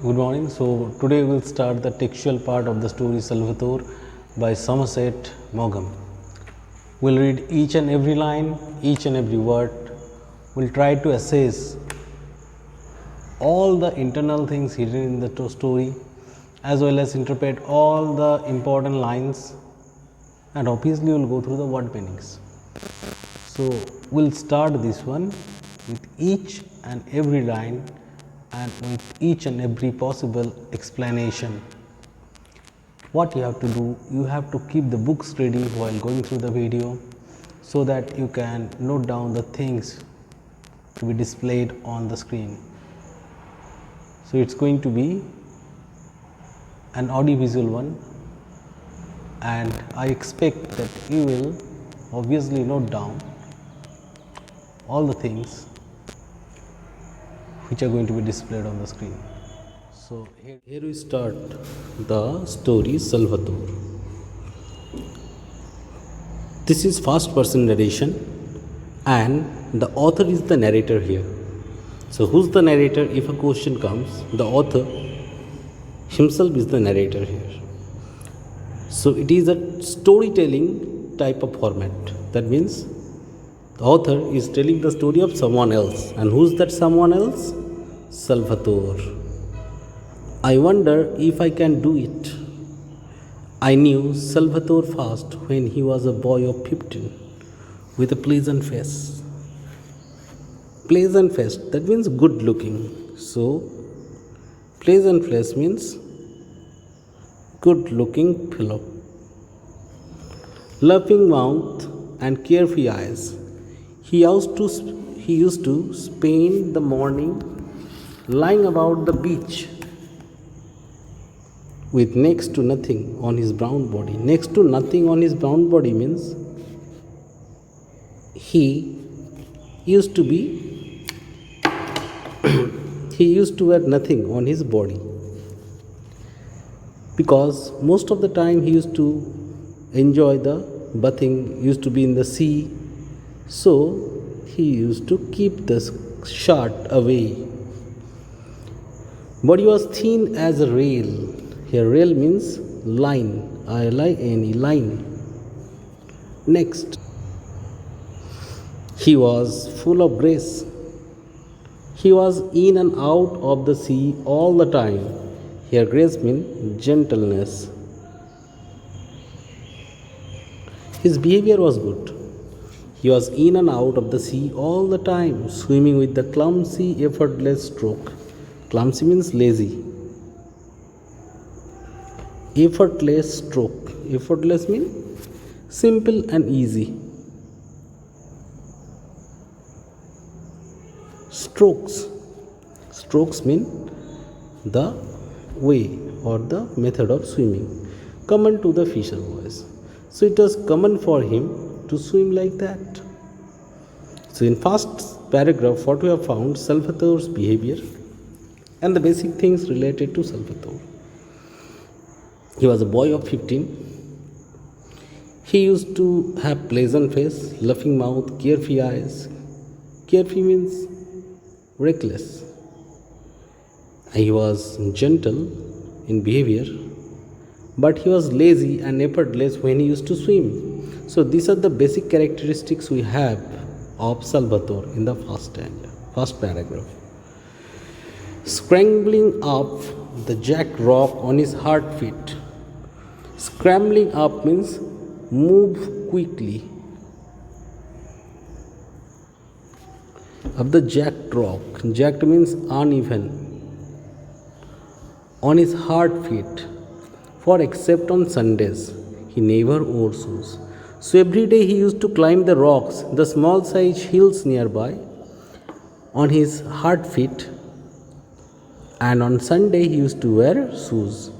Good morning. So today we'll start the textual part of the story Salvatore by Somerset Maugham. We'll read each and every line, each and every word. We'll try to assess all the internal things hidden in the story, as well as interpret all the important lines, and obviously we'll go through the word meanings. So we'll start this one with each and every line and with each and every possible explanation. What you have to do, you have to keep the books ready while going through the video so that you can note down the things to be displayed on the screen. So it's going to be an audiovisual one, and I expect that you will obviously note down all the things which are going to be displayed on the screen. So here we start the story Salvatore. This is first person narration and the author is the narrator here. So who's the narrator? If a question comes, the author himself is the narrator here. So it is a storytelling type of format. That means the author is telling the story of someone else. And who's that someone else? Salvatore. I wonder if I can do it. I knew Salvatore fast when he was a boy of 15 with a pleasant face. Pleasant face, that means good looking. So, pleasant face means good looking fellow. Laughing mouth and carefree eyes. He used to spend the morning lying about the beach with next to nothing on his brown body. Next to nothing on his brown body means he used to wear nothing on his body, because most of the time he used to enjoy the bathing, used to be in the sea, so he used to keep the shirt away. Body was thin as a rail. Here rail means line, I-L-I-N-E, line. Next, he was full of grace. He was in and out of the sea all the time. Here grace means gentleness. His behavior was good. He was in and out of the sea all the time, swimming with the clumsy, effortless stroke. Clumsy means lazy. Effortless stroke. Effortless means simple and easy. Strokes. Strokes mean the way or the method of swimming common to the fisher boys. So it was common for him to swim like that. So in first paragraph, what we have found, Salvatore's behavior and the basic things related to Salvatore. He was a boy of 15. He used to have pleasant face, laughing mouth, carefree eyes. Carefree means reckless. He was gentle in behavior, but he was lazy and effortless when he used to swim. So these are the basic characteristics we have of Salvatore in the first paragraph. Scrambling up the jagged rock on his hard feet. Scrambling up means move quickly. Up the jagged rock. Jagged means uneven. On his hard feet. For except on Sundays, he never wore shoes. So every day he used to climb the rocks, the small size hills nearby, on his hard feet. And on Sunday he used to wear shoes.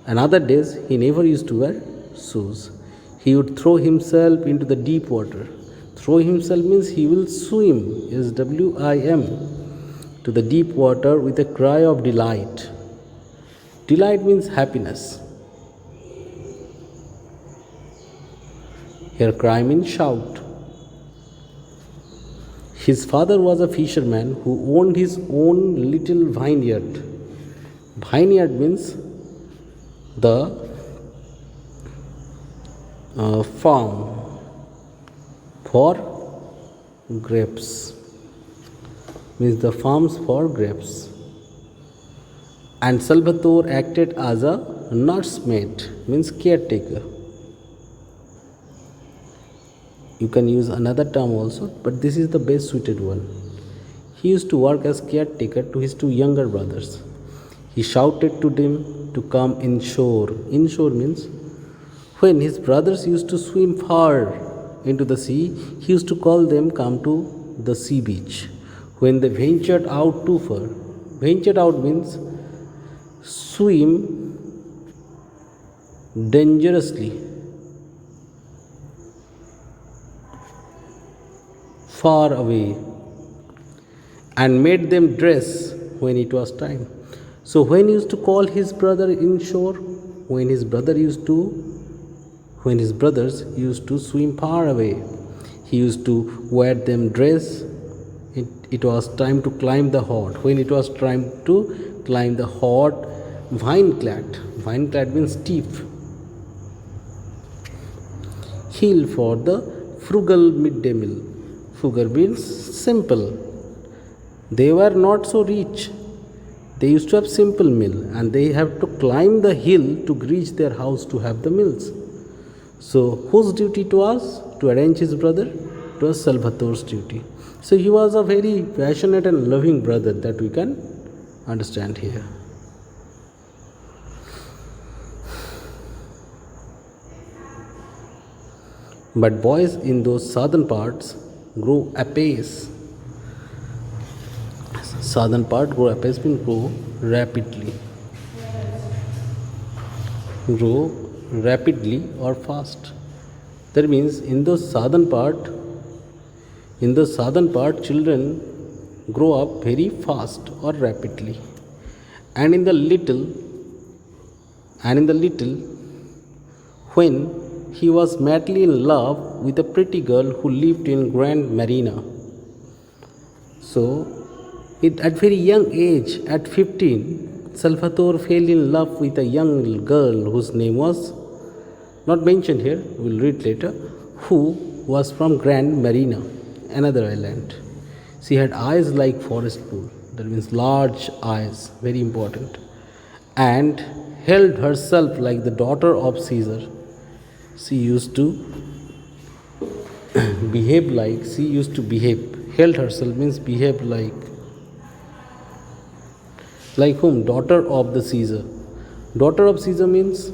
And other days he never used to wear shoes. He would throw himself into the deep water. Throw himself means he will swim, S-W-I-M, to the deep water with a cry of delight. Delight means happiness. Here cry means shout. His father was a fisherman who owned his own little vineyard Vineyard means the farm for grapes, means the farms for grapes. And Salvatore acted as a nursemaid, means caretaker. You can use another term also, but this is the best suited one. He used to work as caretaker to his two younger brothers. He shouted to them to come inshore. Inshore means when his brothers used to swim far into the sea, he used to call them come to the sea beach. When they ventured out too far, ventured out means swim dangerously far away, and made them dress when it was time. So when he used to call his brother inshore, when his brothers used to swim far away, he used to wear them dress. It was time to climb the hot. When it was time to climb the hot vine-clad means steep hill for the frugal midday meal. Frugal means simple. They were not so rich. They used to have simple meal, and they have to climb the hill to reach their house to have the meals. So whose duty it was to arrange his brother? It was Salvatore's duty. So he was a very passionate and loving brother, that we can understand here. But boys in those southern parts grow apace. Southern part grow apace means grow rapidly. Grow rapidly or fast. That means in the southern part, children grow up very fast or rapidly. And in the little, when he was madly in love with a pretty girl who lived in Grand Marina. So, at very young age, at 15, Salvatore fell in love with a young girl whose name was not mentioned here, we'll read later, who was from Grand Marina, another island. She had eyes like forest pool, that means large eyes, very important, and held herself like the daughter of Caesar. She used to held herself means behave like whom? Daughter of the Caesar. Daughter of Caesar means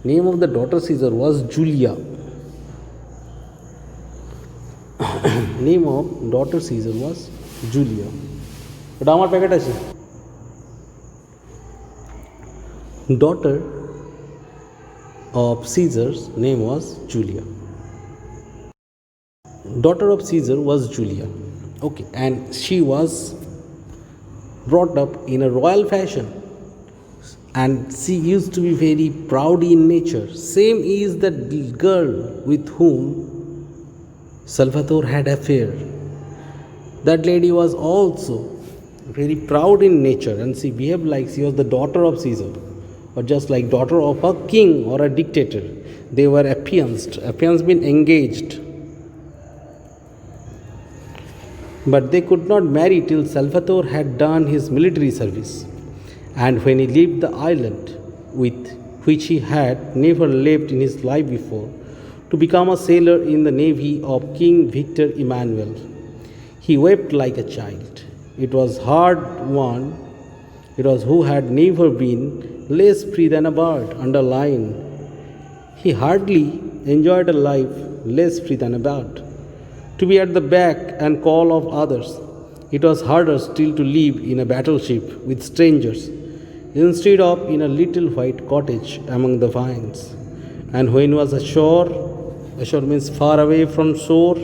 name of the daughter Caesar was Julia. Name of daughter Caesar was Julia. But আমার packet আছে daughter of Caesar's name was Julia. Daughter of Caesar was Julia. Okay, and she was brought up in a royal fashion, and she used to be very proud in nature. Same is the girl with whom Salvatore had affair. That lady was also very proud in nature, and she behaved like she was the daughter of Caesar, or just like daughter of a king or a dictator. They were affianced. Affianced means engaged. But they could not marry till Salvatore had done his military service, and when he left the island, with which he had never lived in his life before, to become a sailor in the navy of King Victor Emmanuel. He wept like a child. It was who had never been less free than a bird. Underline. He hardly enjoyed a life less free than a bird. To be at the beck and call of others. It was harder still to live in a battleship with strangers, instead of in a little white cottage among the vines. And when he was ashore means far away from shore,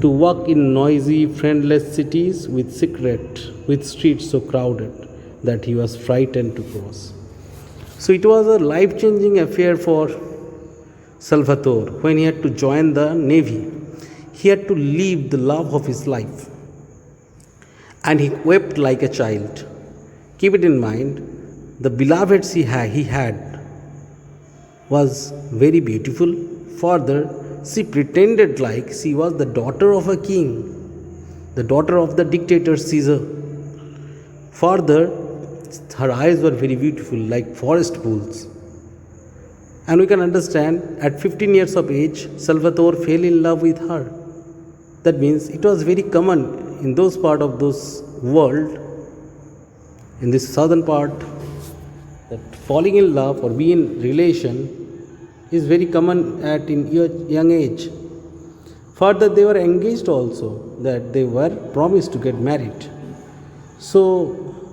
to walk in noisy, friendless cities with streets so crowded that he was frightened to cross. So it was a life-changing affair for Salvatore when he had to join the navy. He had to leave the love of his life and he wept like a child. Keep it in mind, the beloveds he had was very beautiful. Further, she pretended like she was the daughter of a king, the daughter of the dictator Caesar. Further, her eyes were very beautiful like forest pools. And we can understand at 15 years of age, Salvatore fell in love with her. That means it was very common in those part of those world, in this southern part, that falling in love or being in relation is very common at in young age. Further, they were engaged also, that they were promised to get married. So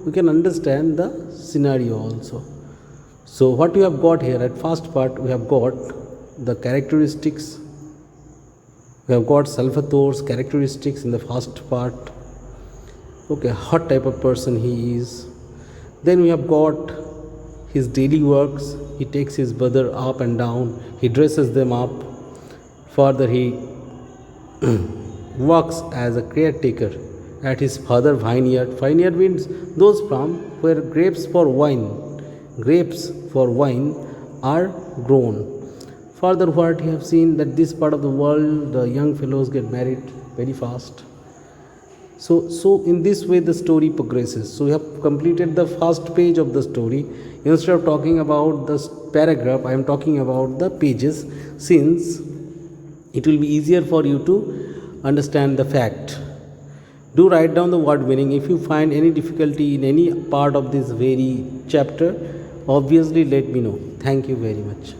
we can understand the scenario also. So what we have got here at first part, we have got the characteristics. We have got Salvatore's characteristics in the first part. Okay, what type of person he is. Then we have got his daily works. He takes his brother up and down. He dresses them up. Further, he works as a caretaker at his father vineyard. Vineyard means those farms where grapes for wine are grown. Further, what you have seen that this part of the world, the young fellows get married very fast. So in this way the story progresses. So we have completed the first page of the story. Instead of talking about the paragraph, I am talking about the pages, since it will be easier for you to understand the fact. Do write down the word meaning. If you find any difficulty in any part of this very chapter, obviously let me know. Thank you very much.